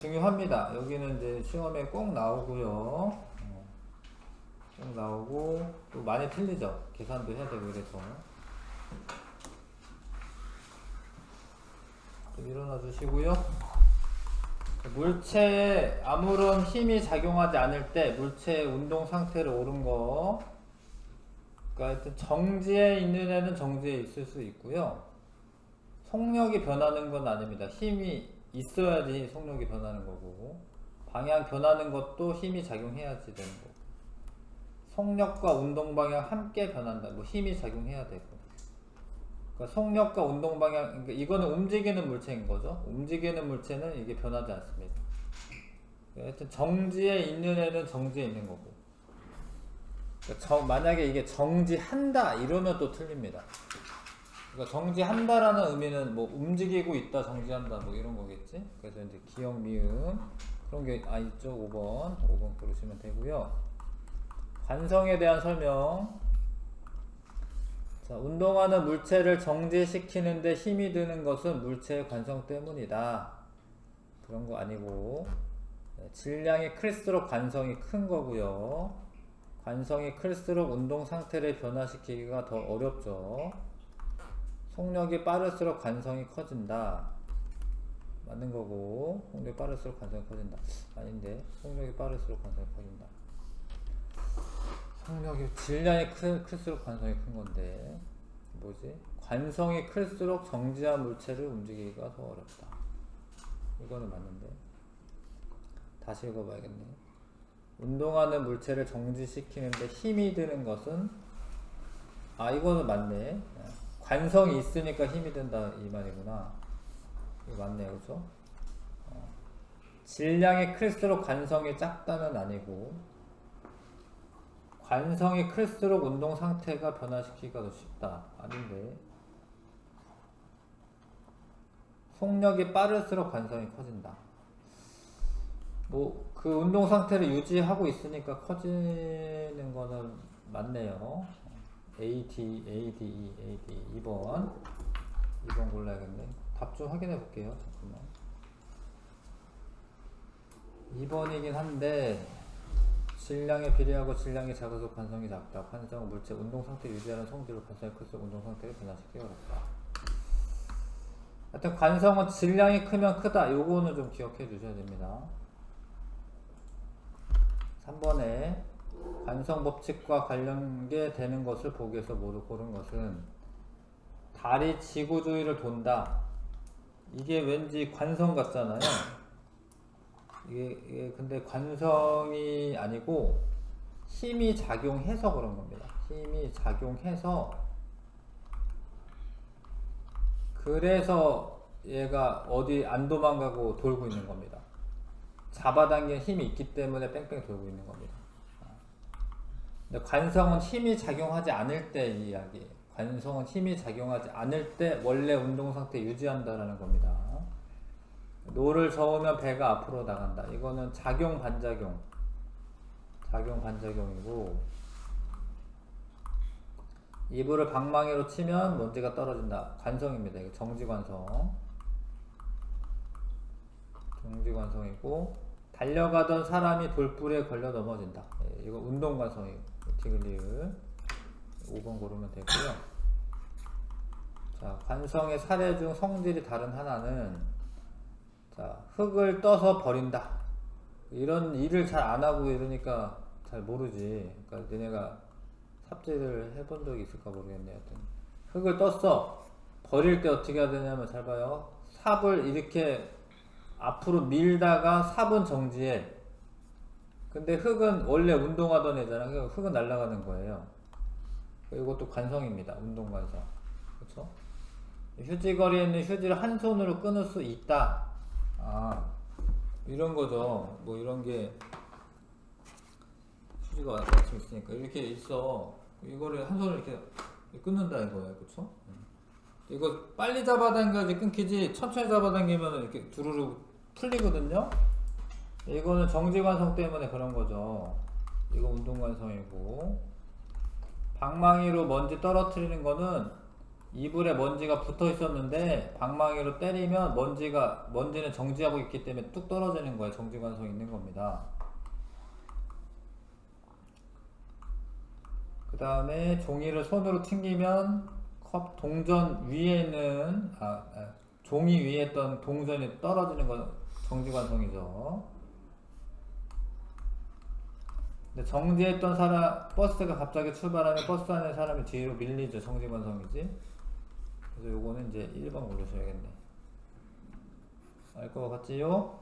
중요합니다. 여기는 이제 시험에 꼭 나오고요. 꼭 나오고 또 많이 틀리죠. 계산도 해야 되고 그래서 좀 일어나 주시고요. 물체에 아무런 힘이 작용하지 않을 때 물체의 운동 상태를 오른 거, 그러니까 하여튼 정지에 있는 애는 정지에 있을 수 있고요. 속력이 변하는 건 아닙니다. 힘이 있어야지 속력이 변하는 거고, 방향 변하는 것도 힘이 작용해야지 되는 거고, 속력과 운동 방향 함께 변한다. 뭐 힘이 작용해야 되고. 그러니까 속력과 운동 방향, 그러니까 이거는 움직이는 물체인 거죠. 움직이는 물체는 이게 변하지 않습니다. 하여튼 정지에 있는 애는 정지에 있는 거고. 그러니까 만약에 이게 정지한다 이러면 또 틀립니다. 그러니까 정지한다라는 의미는 뭐 움직이고 있다, 정지한다 뭐 이런 거겠지. 그래서 이제 기억, 미음 그런 게 있죠. 5번 고르시면 되고요. 관성에 대한 설명. 자, 운동하는 물체를 정지시키는데 힘이 드는 것은 물체의 관성 때문이다. 그런 거 아니고, 질량이 클수록 관성이 큰 거고요. 관성이 클수록 운동 상태를 변화시키기가 더 어렵죠. 속력이 빠를수록 관성이 커진다. 맞는 거고, 속력이 빠를수록 관성이 커진다. 아닌데, 속력이 빠를수록 관성이 커진다. 속력이, 질량이 클수록 관성이 큰 건데, 뭐지? 관성이 클수록 정지한 물체를 움직이기가 더 어렵다. 이거는 맞는데. 다시 읽어봐야겠네. 운동하는 물체를 정지시키는데 힘이 드는 것은, 이거는 맞네. 관성이 있으니까 힘이 든다 이 말이구나. 이거 맞네요, 그렇죠? 질량이 클수록 관성이 작다는 아니고, 관성이 클수록 운동 상태가 변화시키기가 더 쉽다. 아닌데. 속력이 빠를수록 관성이 커진다. 뭐 그 운동 상태를 유지하고 있으니까 커지는 거는 맞네요. AD 2번 골라야겠네. 답 좀 확인해 볼게요. 잠깐만. 2번이긴 한데 질량에 비례하고 질량이 작아서 관성이 작다. 관성 물체 운동 상태 유지하는 성질로 관성이 클수록 운동 상태를 변화시키기 어렵다. 하여튼 관성은 질량이 크면 크다. 요거는 좀 기억해 주셔야 됩니다. 3번에 관성 법칙과 관련되는 것을 보기에서 모두 고른 것은 달이 지구 주위를 돈다. 이게 왠지 관성 같잖아요. 이게 근데 관성이 아니고 힘이 작용해서 그런 겁니다. 힘이 작용해서, 그래서 얘가 어디 안 도망가고 돌고 있는 겁니다. 잡아당기는 힘이 있기 때문에 뺑뺑 돌고 있는 겁니다. 근데 관성은 힘이 작용하지 않을 때 이야기예요. 관성은 힘이 작용하지 않을 때 원래 운동 상태 유지한다라는 겁니다. 노를 저으면 배가 앞으로 나간다. 이거는 작용 반작용이고, 이불을 방망이로 치면 먼지가 떨어진다. 관성입니다. 이거 정지관성이고, 달려가던 사람이 돌불에 걸려 넘어진다. 이거 운동관성이에요. 티글리을 5번 고르면 되고요. 자, 관성의 사례 중 성질이 다른 하나는, 자, 흙을 떠서 버린다. 이런 일을 잘 안 하고 이러니까 잘 모르지. 그러니까 너네가 삽질을 해본 적이 있을까 모르겠네. 하여튼 흙을 떴어. 버릴 때 어떻게 해야 되냐면, 잘 봐요. 삽을 이렇게 앞으로 밀다가 삽은 정지해. 근데 흙은 원래 운동하던 애잖아. 그러니까 흙은 날아가는 거예요. 이것도 관성입니다. 운동관성. 그쵸? 휴지거리에 있는 휴지를 한 손으로 끊을 수 있다. 이런 거죠. 뭐 이런 게 휴지가 마침 있으니까 이렇게 있어. 이거를 한 손으로 이렇게 끊는다는 거예요. 그쵸? 이거 빨리 잡아당겨야지 끊기지, 천천히 잡아당기면 이렇게 두루루 풀리거든요. 이거는 정지관성 때문에 그런 거죠. 이거 운동관성이고, 방망이로 먼지 떨어뜨리는 거는 이불에 먼지가 붙어 있었는데 방망이로 때리면 먼지는 정지하고 있기 때문에 뚝 떨어지는 거예요. 정지관성이 있는 겁니다. 그 다음에 종이를 손으로 튕기면 컵 동전 위에 있는 종이 위에 있던 동전이 떨어지는 건 정지관성이죠. 근데 정지했던 버스가 갑자기 출발하면 버스 안에 사람이 뒤로 밀리죠. 정지관성이지. 그래서 요거는 이제 1번 올려줘야겠네. 알 것 같지요?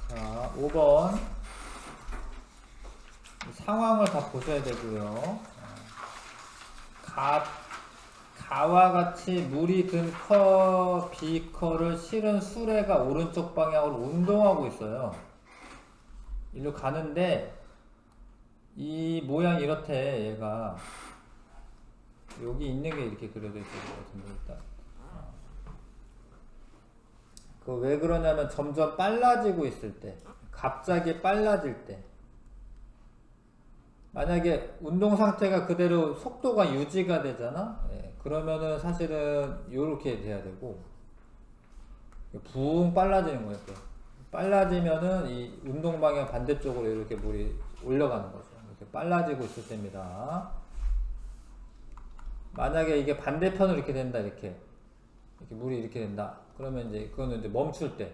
자, 5번. 상황을 다 보셔야 되고요. 가와 같이 물이 든 비커를 실은 수레가 오른쪽 방향으로 운동하고 있어요. 일로 가는데 이 모양이 이렇대. 얘가 여기 있는 게 이렇게 그려져 있을 것 같은데 일단 그 왜 그러냐면 점점 빨라지고 있을 때, 갑자기 빨라질 때, 만약에 운동 상태가 그대로 속도가 유지가 되잖아. 그러면은 사실은 요렇게 돼야 되고 붕 빨라지는 거예요. 빨라지면은 이 운동 방향 반대쪽으로 이렇게 물이 올라가는 거죠. 이렇게 빨라지고 있을 때입니다. 만약에 이게 반대편으로 이렇게 된다, 이렇게 물이 이렇게 된다. 그러면 이제 그거는 이제 멈출 때,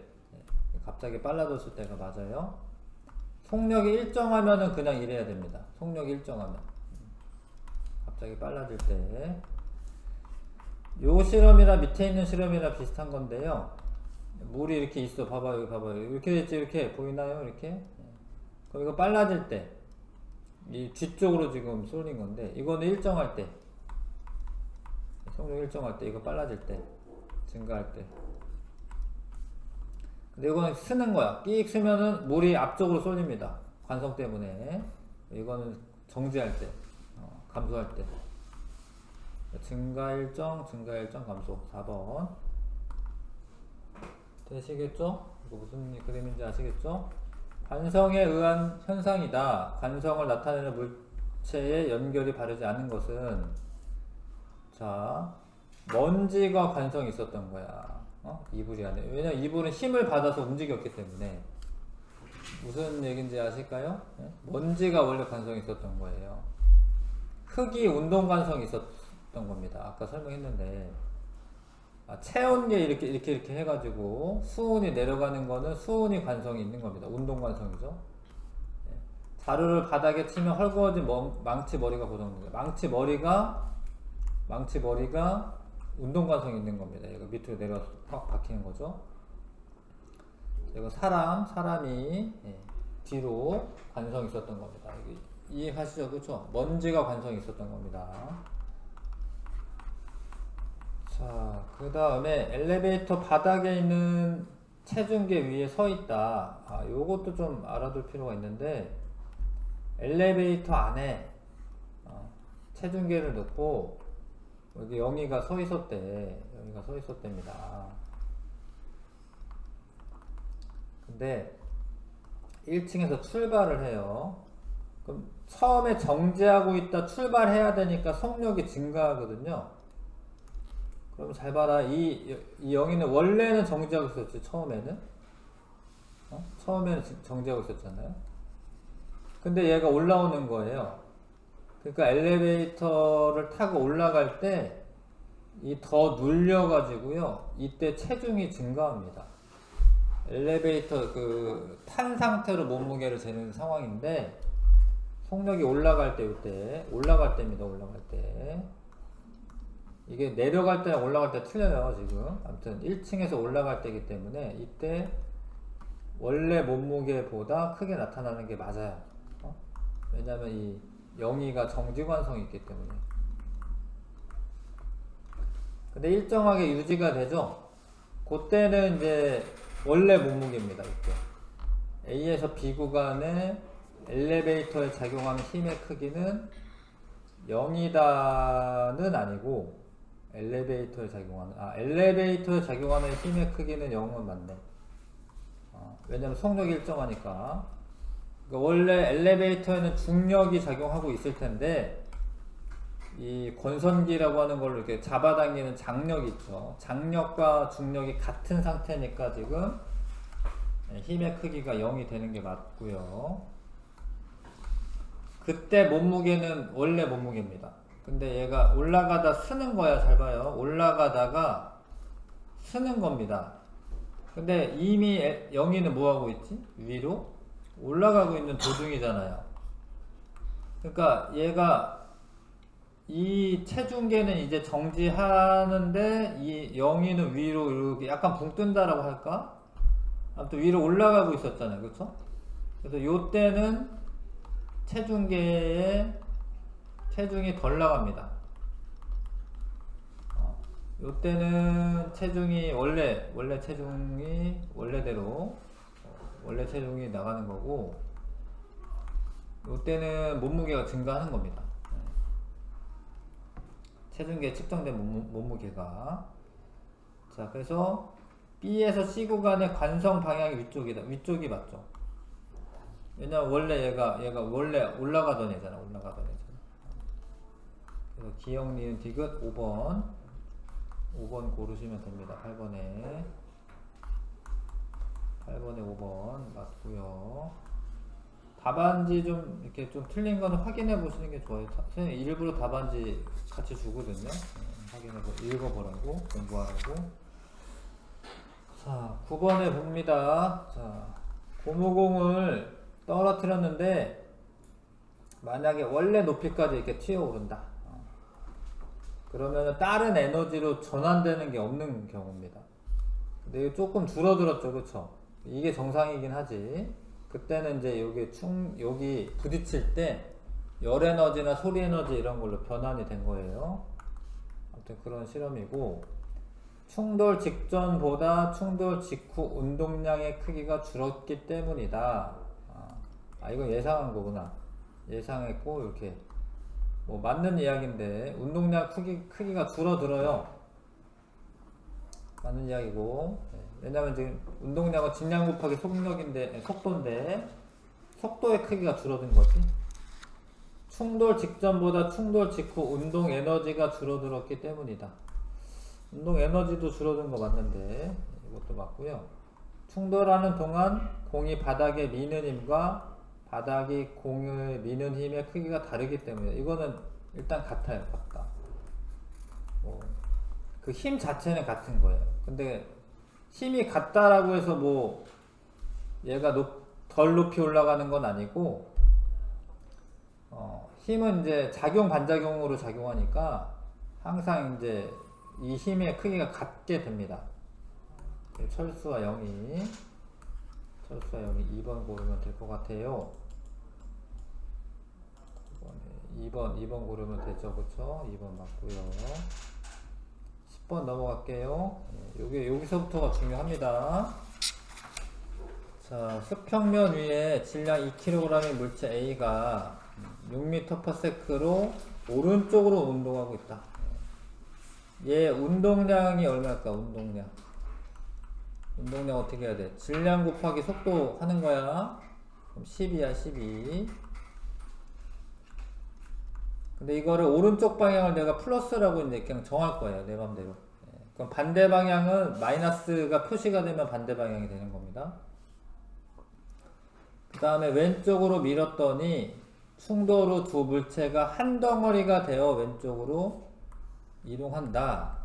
갑자기 빨라졌을 때가 맞아요. 속력이 일정하면은 그냥 이래야 됩니다. 속력이 일정하면 갑자기 빨라질 때. 요 실험이랑 밑에 있는 실험이랑 비슷한 건데요. 물이 이렇게 있어. 봐봐요, 여기 봐봐요. 이렇게 됐지, 이렇게 보이나요? 이렇게. 그럼 이거 빨라질 때, 이 뒤쪽으로 지금 쏠린 건데, 이거는 일정할 때, 속력 일정할 때, 이거 빨라질 때, 증가할 때. 근데 이거는 쓰는 거야. 끼익 쓰면은 물이 앞쪽으로 쏠립니다. 관성 때문에. 이거는 정지할 때, 감소할 때. 증가 일정 감소. 4번. 되시겠죠? 이거 무슨 그림인지 아시겠죠? 관성에 의한 현상이다. 관성을 나타내는 물체의 연결이 바르지 않은 것은, 자, 먼지가 관성이 있었던 거야. 이불이 안에. 왜냐면 이불은 힘을 받아서 움직였기 때문에. 무슨 얘기인지 아실까요? 먼지가 원래 관성이 있었던 거예요. 흙이 운동 관성이 있었던 겁니다. 아까 설명했는데. 체온계 이렇게 해가지고 수온이 내려가는 거는 수온이 관성이 있는 겁니다. 운동 관성이죠. 자루를 바닥에 치면 헐거워진 망치 머리가 고정됩니다. 망치 머리가 운동 관성이 있는 겁니다. 이거 밑으로 내려서 확 박히는 거죠. 이거 사람이 뒤로 관성이 있었던 겁니다. 이해하시죠? 그렇죠? 먼지가 관성이 있었던 겁니다. 자, 그 다음에 엘리베이터 바닥에 있는 체중계 위에 서 있다. 요것도 좀 알아둘 필요가 있는데, 엘리베이터 안에 체중계를 넣고 여기 영희가 서 있었답니다. 근데 1층에서 출발을 해요. 그럼 처음에 정지하고 있다 출발해야 되니까 속력이 증가하거든요. 그럼 잘 봐라. 이 영희는 원래는 정지하고 있었지. 처음에는 정지하고 있었잖아요. 근데 얘가 올라오는 거예요. 그러니까 엘리베이터를 타고 올라갈 때 이 더 눌려가지고요. 이때 체중이 증가합니다. 엘리베이터 탄 상태로 몸무게를 재는 상황인데 속력이 올라갈 때, 이때 올라갈 때입니다. 올라갈 때. 이게 내려갈 때랑 올라갈 때 틀려요. 지금 아무튼 1층에서 올라갈 때이기 때문에 이때 원래 몸무게보다 크게 나타나는 게 맞아요. 왜냐면 이 영희가 정지관성이 있기 때문에. 근데 일정하게 유지가 되죠. 그때는 이제 원래 몸무게입니다. 이때 A에서 B 구간에 엘리베이터에 작용하는 힘의 크기는 0이다는 아니고 엘리베이터에 작용하는 힘의 크기는 0은 맞네. 왜냐면 속력이 일정하니까. 그러니까 원래 엘리베이터에는 중력이 작용하고 있을 텐데 이 권선기라고 하는 걸로 이렇게 잡아당기는 장력이 있죠. 장력과 중력이 같은 상태니까 지금 힘의 크기가 0이 되는 게 맞고요. 그때 몸무게는 원래 몸무게입니다. 근데 얘가 올라가다 쓰는 거야. 잘 봐요. 올라가다가 쓰는 겁니다. 근데 이미 영희는 뭐하고 있지? 위로 올라가고 있는 도중이잖아요. 그러니까 얘가 이 체중계는 이제 정지하는데 이 영희는 위로 이렇게 약간 붕 뜬다라고 할까? 아무튼 위로 올라가고 있었잖아요. 그렇죠? 그래서 요때는 체중계의 체중이 덜 나갑니다. 요때는 체중이 원래 체중이 원래대로 원래 체중이 나가는 거고, 요때는 몸무게가 증가하는 겁니다. 체중계에 측정된 몸무게가. 자, 그래서 B에서 C 구간의 관성 방향이 위쪽이다. 위쪽이 맞죠? 왜냐면 원래 얘가 원래 올라가던 애잖아. 그래서 기억, 니은, 디귿 5번 고르시면 됩니다. 8번에 5번 맞고요. 답안지 좀 이렇게 좀 틀린 거는 확인해 보시는 게 좋아요. 선생님 일부러 답안지 같이 주거든요. 읽어보라고, 공부하라고. 자, 9번에 봅니다. 자, 고무공을 떨어뜨렸는데 만약에 원래 높이까지 이렇게 튀어오른다. 그러면 다른 에너지로 전환되는 게 없는 경우입니다. 근데 이거 조금 줄어들었죠, 그쵸? 이게 정상이긴 하지. 그때는 이제 여기 부딪힐 때 열 에너지나 소리 에너지 이런 걸로 변환이 된 거예요. 아무튼 그런 실험이고, 충돌 직전보다 충돌 직후 운동량의 크기가 줄었기 때문이다. 이건 예상한 거구나. 예상했고, 이렇게 뭐 맞는 이야기인데 운동량 크기가 줄어들어요. 맞는 이야기고. 왜냐면 지금 운동량은 질량 곱하기 속도인데 속도의 크기가 줄어든 거지. 충돌 직전보다 충돌 직후 운동 에너지가 줄어들었기 때문이다. 운동 에너지도 줄어든 거 맞는데 이것도 맞고요. 충돌하는 동안 공이 바닥에 미는 힘과 바닥이 공을 미는 힘의 크기가 다르기 때문에 이거는 일단 같아요. 같다. 그 힘 자체는 같은 거예요. 근데 힘이 같다라고 해서 뭐 얘가 덜 높이 올라가는 건 아니고, 힘은 이제 작용 반작용으로 작용하니까 항상 이제 이 힘의 크기가 같게 됩니다. 철수와 영희 2번 고르면 될 것 같아요. 2번 고르면 되죠, 그쵸? 2번 맞고요. 10번 넘어갈게요. 여기서부터가 중요합니다. 자, 수평면 위에 질량 2kg의 물체 A가 6m/s로 오른쪽으로 운동하고 있다. 얘 운동량이 얼마일까? 운동량 어떻게 해야 돼? 질량 곱하기 속도 하는 거야. 그럼 12야, 12. 근데 이거를 오른쪽 방향을 내가 플러스라고 이제 그냥 정할 거예요. 내 맘대로. 그럼 반대 방향은 마이너스가 표시가 되면 반대 방향이 되는 겁니다. 그 다음에 왼쪽으로 밀었더니 충돌 후 두 물체가 한 덩어리가 되어 왼쪽으로 이동한다.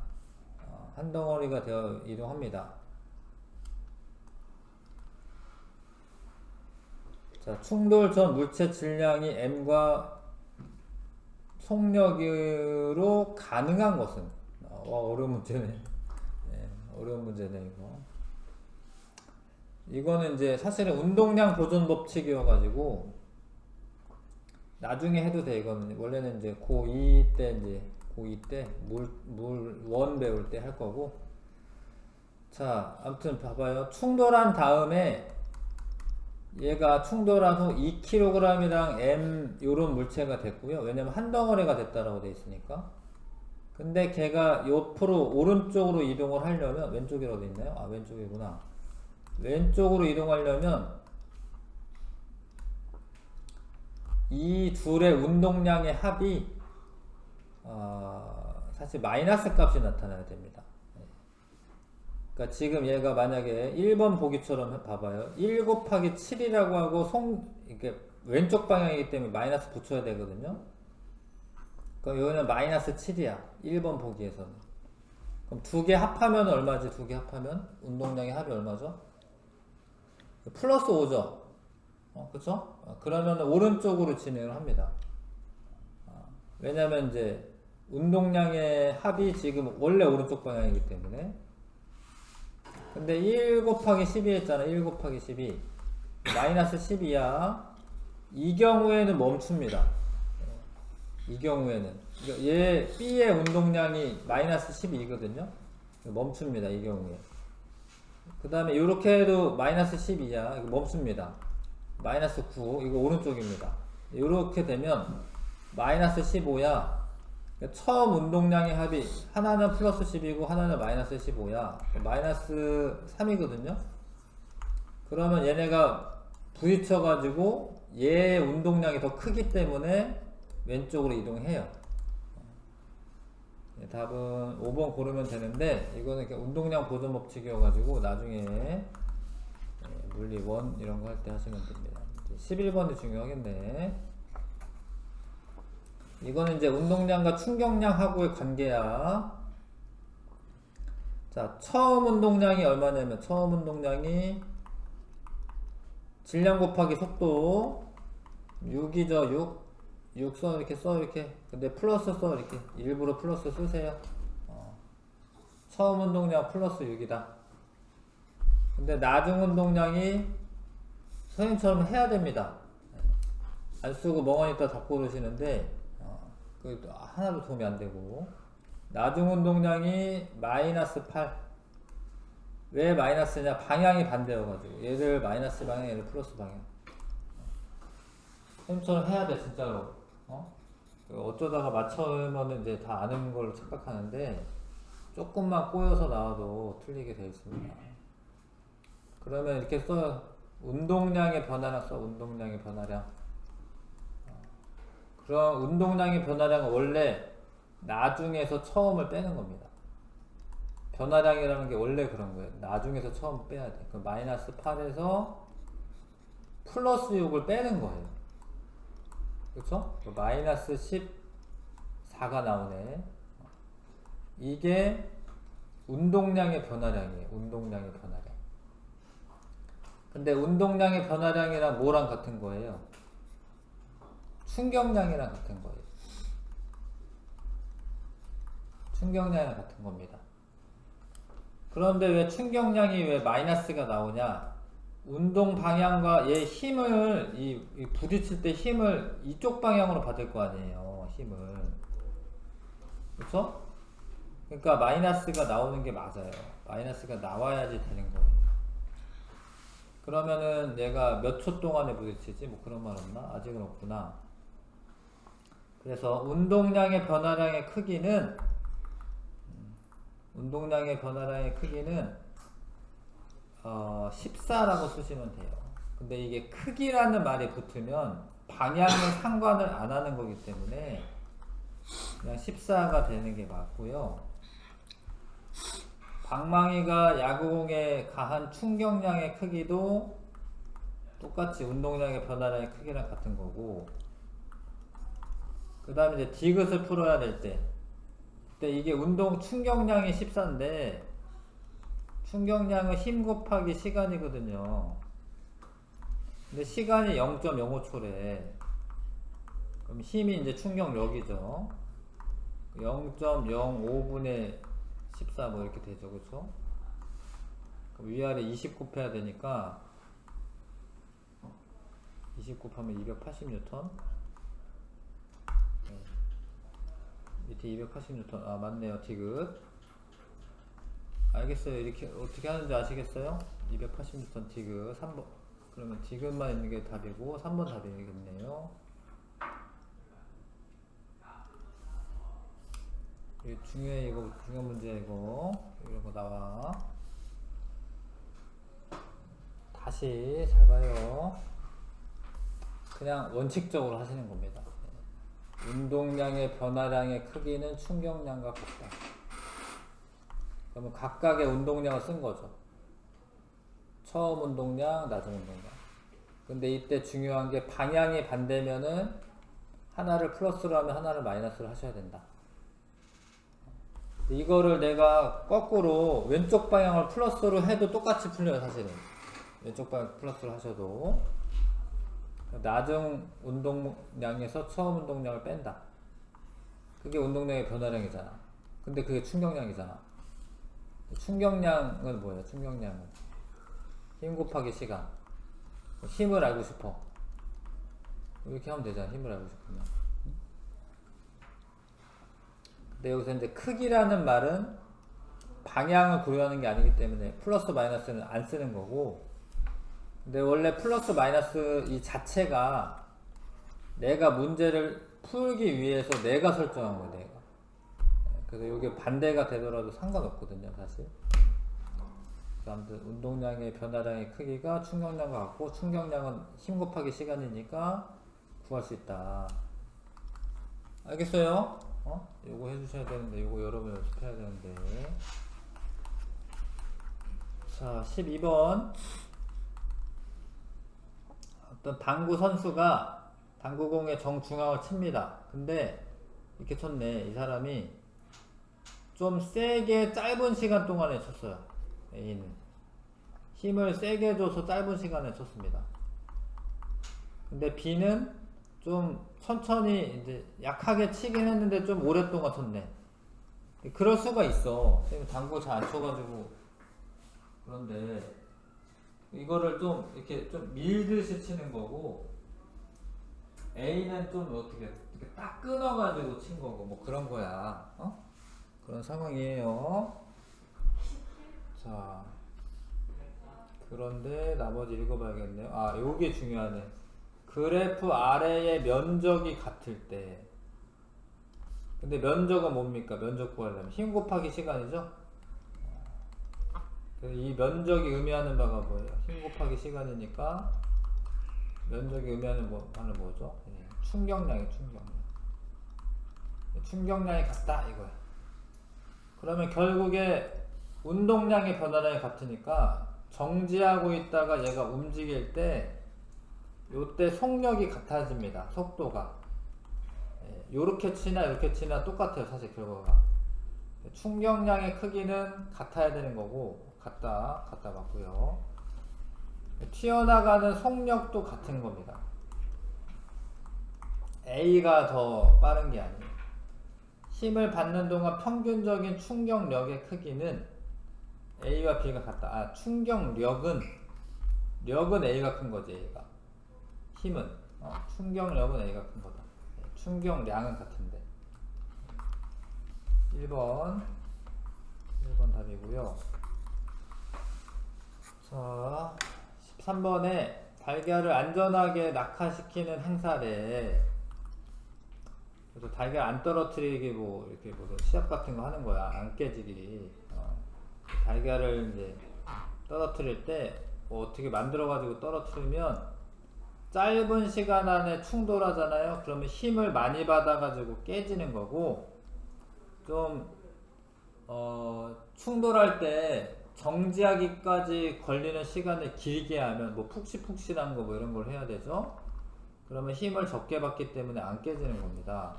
한 덩어리가 되어 이동합니다. 자, 충돌 전 물체 질량이 m과 속력으로 가능한 것은, 어려운 문제네. 어려운 문제네 이거. 이거는 이제 사실은 운동량 보존 법칙이어가지고 나중에 해도 돼. 이거는 원래는 이제 고2 때 물 원 배울 때 할 거고. 자, 아무튼 봐봐요. 충돌한 다음에 얘가 충돌한 후 2kg이랑 m 요런 물체가 됐고요. 왜냐면 한 덩어리가 됐다라고 돼 있으니까. 근데 걔가 옆으로 오른쪽으로 이동을 하려면, 왼쪽이라고 돼 있나요? 왼쪽이구나. 왼쪽으로 이동하려면 이 둘의 운동량의 합이 사실 마이너스 값이 나타나야 됩니다. 그러니까 지금 얘가 만약에 1번 보기처럼 봐봐요. 1 곱하기 7이라고 하고 이렇게 왼쪽 방향이기 때문에 마이너스 붙여야 되거든요. 그럼 여기는 마이너스 7이야. 1번 보기에서는. 그럼 두 개 합하면 얼마지? 두 개 합하면? 운동량의 합이 얼마죠? 플러스 5죠? 그쵸? 그러면 오른쪽으로 진행을 합니다. 왜냐면 이제 운동량의 합이 지금 원래 오른쪽 방향이기 때문에. 근데 1 곱하기 12 했잖아. 1 곱하기 12. 마이너스 12야. 이 경우에는 멈춥니다. 이 경우에는. 얘 B의 운동량이 마이너스 12거든요. 멈춥니다. 이 경우에. 그 다음에 이렇게 해도 마이너스 12야. 이거 멈춥니다. 마이너스 9. 이거 오른쪽입니다. 이렇게 되면 마이너스 15야. 처음 운동량의 합이 하나는 플러스 10이고 하나는 마이너스 15야. 마이너스 3이거든요. 그러면 얘네가 부딪혀 가지고 얘의 운동량이 더 크기 때문에 왼쪽으로 이동해요. 답은 5번 고르면 되는데 이거는 운동량 보존 법칙이어 가지고 나중에 물리 1 이런 거 할 때 하시면 됩니다. 11번이 중요하겠네. 이거는 이제 운동량과 충격량하고의 관계야. 자, 처음 운동량이 얼마냐면 처음 운동량이 질량 곱하기 속도 6이죠. 6 써, 이렇게 써, 이렇게. 근데 플러스 써, 이렇게. 일부러 플러스 쓰세요. 처음 운동량 플러스 6이다. 근데 나중 운동량이 선생님처럼 해야 됩니다. 안 쓰고 멍하니 있다 답 고르시는데 하나도 도움이 안 되고. 나중 운동량이 마이너스 8. 왜 마이너스냐? 방향이 반대여가지고. 얘를 마이너스 방향, 얘를 플러스 방향. 선생님처럼 해야 돼, 진짜로. 어쩌다가 맞춰면 이제 다 아는 걸로 착각하는데, 조금만 꼬여서 나와도 틀리게 되어 있습니다. 그러면 이렇게 써요. 운동량의 변화량 써, 운동량의 변화량. 그럼 운동량의 변화량은 원래 나중에서 처음을 빼는 겁니다. 변화량이라는 게 원래 그런 거예요. 나중에서 처음 빼야 돼. 그럼 마이너스 8에서 플러스 6을 빼는 거예요. 그쵸? 마이너스 14가 나오네. 이게 운동량의 변화량이에요. 운동량의 변화량. 근데 운동량의 변화량이랑 뭐랑 같은 거예요? 충격량이랑 같은 거예요. 충격량이랑 같은 겁니다. 그런데 왜 충격량이 왜 마이너스가 나오냐? 운동 방향과 얘 힘을, 이 부딪힐 때 힘을 이쪽 방향으로 받을 거 아니에요. 힘을. 그쵸? 그러니까 마이너스가 나오는 게 맞아요. 마이너스가 나와야지 되는 거예요. 그러면은 내가 몇 초 동안에 부딪히지? 뭐 그런 말 없나? 아직은 없구나. 그래서 운동량의 변화량의 크기는 14라고 쓰시면 돼요. 근데 이게 크기라는 말이 붙으면 방향에 상관을 안 하는 거기 때문에 그냥 14가 되는 게 맞고요. 방망이가 야구공에 가한 충격량의 크기도 똑같이 운동량의 변화량의 크기랑 같은 거고, 그 다음에 이제 디귿을 풀어야 될 때, 근데 이게 운동 충격량이 14인데 충격량은 힘 곱하기 시간이거든요. 근데 시간이 0.05초래. 그럼 힘이 이제 충격력이죠. 0.05분의 14 뭐 이렇게 되죠. 그쵸? 그럼 위아래 20 곱해야 되니까 20 곱하면 280N. 밑에 280N. 아, 맞네요. 디귿. 알겠어요. 이렇게 어떻게 하는지 아시겠어요? 280N 디귿 3번. 그러면 디귿만 있는 게 답이고 3번 답이겠네요. 이거 중요해. 이거 중요한 문제. 이거 이런 거 나와. 다시 잘 봐요. 그냥 원칙적으로 하시는 겁니다. 운동량의 변화량의 크기는 충격량과 같다. 그러면 각각의 운동량을 쓴 거죠. 처음 운동량, 낮은 운동량. 근데 이때 중요한 게 방향이 반대면은 하나를 플러스로 하면 하나를 마이너스로 하셔야 된다. 이거를 내가 거꾸로 왼쪽 방향을 플러스로 해도 똑같이 풀려요, 사실은. 왼쪽 방향 플러스로 하셔도. 낮은 운동량에서 처음 운동량을 뺀다. 그게 운동량의 변화량이잖아. 근데 그게 충격량이잖아. 충격량은 뭐예요? 충격량은 힘 곱하기 시간. 힘을 알고 싶어. 이렇게 하면 되잖아. 힘을 알고 싶으면. 근데 여기서 이제 크기라는 말은 방향을 고려하는 게 아니기 때문에 플러스 마이너스는 안 쓰는 거고, 근데 원래 플러스 마이너스 이 자체가 내가 문제를 풀기 위해서 내가 설정한 거예요. 내가. 그래서 이게 반대가 되더라도 상관없거든요, 사실. 아무튼 운동량의 변화량의 크기가 충격량과 같고, 충격량은 힘 곱하기 시간이니까 구할 수 있다. 알겠어요? 요거 해주셔야 되는데, 요거 여러분 연습해야 되는데. 자, 12번. 어떤 당구 선수가 당구공의 정중앙을 칩니다. 근데 이렇게 쳤네. 이 사람이 좀 세게 짧은 시간 동안에 쳤어요. A는 힘을 세게 줘서 짧은 시간에 쳤습니다. 근데 B는 좀 천천히 이제 약하게 치긴 했는데 좀 오랫동안 쳤네. 그럴 수가 있어. 당구 잘 안 쳐가지고. 그런데 이거를 좀 이렇게 좀 밀듯이 치는 거고, A는 좀 어떻게 이렇게 딱 끊어가지고 친 거고, 뭐 그런 거야. 그런 상황이에요. 자, 그런데 나머지 읽어봐야겠네요. 아, 요게 중요하네. 그래프 아래의 면적이 같을 때. 근데 면적은 뭡니까? 면적 구하려면 힘 곱하기 시간이죠? 이 면적이 의미하는 바가 뭐예요? 힘 곱하기 시간이니까 면적이 의미하는 바는 뭐죠? 충격량이 충격량. 충격량이 같다 이거야. 그러면 결국에 운동량의 변화량이 같으니까 정지하고 있다가 얘가 움직일 때 요때 속력이 같아집니다. 속도가. 요렇게 치나 이렇게 치나 똑같아요. 사실 결과가. 충격량의 크기는 같아야 되는 거고, 같다 맞고요. 튀어나가는 속력도 같은 겁니다. A가 더 빠른 게 아니에요. 힘을 받는 동안 평균적인 충격력의 크기는 A와 B가 같다. 아, 충격력은 A가 큰 거지. A가. 힘은 충격력은 A가 큰 거다. 충격량은 같은데. 1번 답이고요. 자, 13번에 달걀을 안전하게 낙하시키는 행사래. 그래서 달걀 안 떨어뜨리기 뭐 이렇게 무슨 시합 같은 거 하는 거야. 안 깨지기. 달걀을 이제 떨어뜨릴 때 뭐 어떻게 만들어 가지고 떨어뜨리면 짧은 시간 안에 충돌하잖아요. 그러면 힘을 많이 받아 가지고 깨지는 거고, 좀 충돌할 때 정지하기까지 걸리는 시간을 길게 하면 뭐 푹신푹신한 거 뭐 이런 걸 해야 되죠. 그러면 힘을 적게 받기 때문에 안 깨지는 겁니다.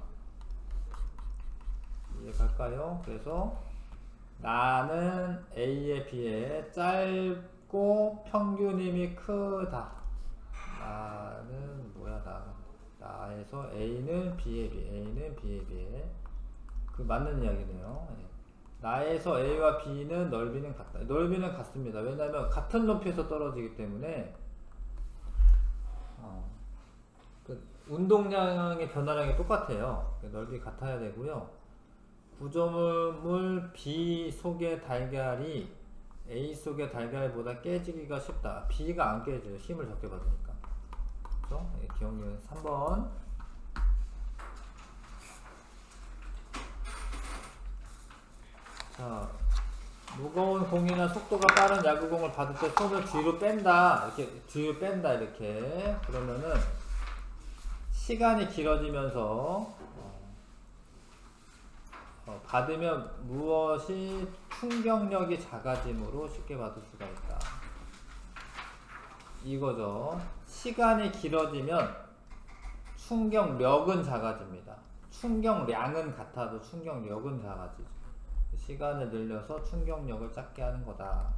이해 갈까요? 그래서 나는 A에 비해 짧고 평균 힘이 크다. 나는 뭐야? 나에서 A는 B에 비해 그 맞는 이야기네요. 나에서 A와 B는 넓이는 같다. 넓이는 같습니다. 왜냐하면 같은 높이에서 떨어지기 때문에 그 운동량의 변화량이 똑같아요. 넓이 같아야 되고요. 구조물 B 속의 달걀이 A 속의 달걀보다 깨지기가 쉽다. B가 안 깨져요. 힘을 적게 받으니까. 그렇죠? 기억력 3번. 자, 무거운 공이나 속도가 빠른 야구공을 받을 때 손을 뒤로 뺀다. 이렇게. 그러면은 시간이 길어지면서 받으면 무엇이 충격력이 작아짐으로 쉽게 받을 수가 있다. 이거죠. 시간이 길어지면 충격력은 작아집니다. 충격량은 같아도 충격력은 작아지죠. 시간을 늘려서 충격력을 작게 하는 거다.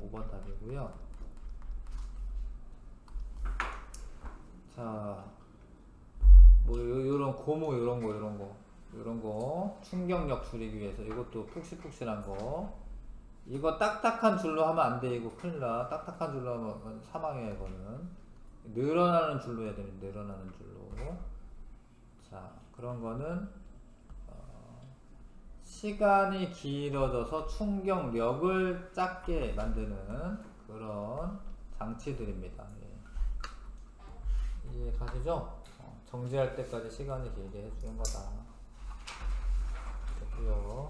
5번 답이고요. 자, 뭐 요런 고무 요런 거 충격력 줄이기 위해서 이것도 푹신푹신한 거. 이거 딱딱한 줄로 하면 안 돼. 이거 큰일 나. 딱딱한 줄로 하면 사망해. 이거는 늘어나는 줄로 해야 됩니다. 늘어나는 줄로. 자, 그런 거는 시간이 길어져서 충격력을 작게 만드는 그런 장치들입니다. 예. 이해 가시죠? 정지할 때까지 시간을 길게 해주는 거다. 됐고요.